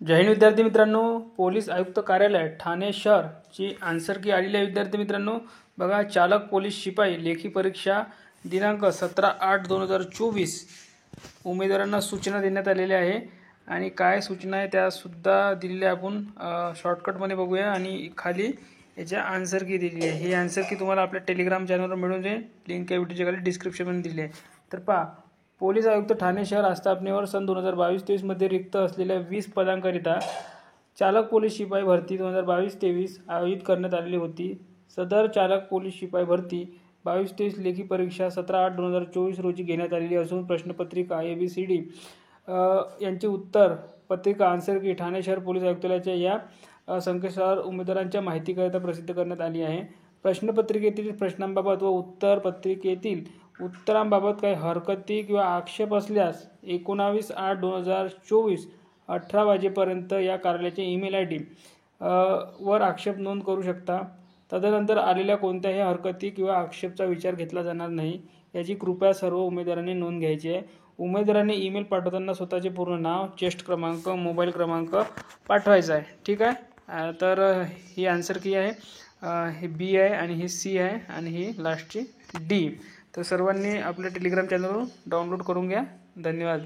जय हिंद विद्यार्थी मित्रांनो, पोलीस आयुक्त कार्यालय ठाणे शहरची आन्सर की आलेली आहे। विद्यार्थी मित्रांनो बघा, चालक पोलीस शिपाई लेखी परीक्षा दिनांक 17/8/2024 उमेदवारांना सूचना देण्यात आलेल्या आहे आणि काय सूचना आहे त्या सुद्धा दिलेल्या आपण शॉर्टकटमध्ये बघूया। आणि खाली याच्या आन्सर की दिलेली आहे। ही आन्सर की तुम्हाला आपल्या टेलिग्राम चॅनलवर मिळून जाईल, लिंक या व्हिडिओच्या खाली डिस्क्रिप्शनमध्ये दिली आहे। तर पहा, पोलीस आयुक्त ठाणे शहर आस्थापनेवर सन 2022-23 मध्ये रिक्त असलेल्या 20 पदांकरिता चालक पोलीस शिपाई भरती 2022-23 आयोजित करण्यात आलेली होती। सदर चालक पोलीस शिपाई भरती 22-23 लेखी परीक्षा 17/8/2024 रोजी घेण्यात आलेली असून प्रश्नपत्रिका ABCD यांचे उत्तर पत्रिका आन्सर की ठाणे शहर पोलीस आयुक्तालयाच्या या संकेतस्थळावर उमेदवारांच्या माहितीकरिता प्रसिद्ध करण्यात आली आहे। प्रश्नपत्रिकेतील प्रश्नांबाबत व उत्तर पत्रिकेतील उत्तरांबाबत काही हरकती किंवा आक्षेप असल्यास 19/8/2024 18 वाजेपर्यंत या कार्यालयाचे ईमेल ID वर आक्षेप नोंद करू शकता। तदनंतर आलेल्या कोणत्याही हरकती किंवा आक्षेपाचा विचार घेतला जाणार नाही, याची कृपया सर्व उमेदवारांनी नोंद घ्यायची आहे। उमेदवारांनी ईमेल पाठवताना स्वतःचे पूर्ण नाव, चेस्ट क्रमांक, मोबाईल क्रमांक पाठवायचा आहे। ठीक आहे, तर ही आन्सर की आहे, हे B आहे आणि ही C आहे आणि ही लास्टची D। तर सर्वांनी आपल्या टेलिग्राम चॅनलवर डाउनलोड करून घ्या। धन्यवाद।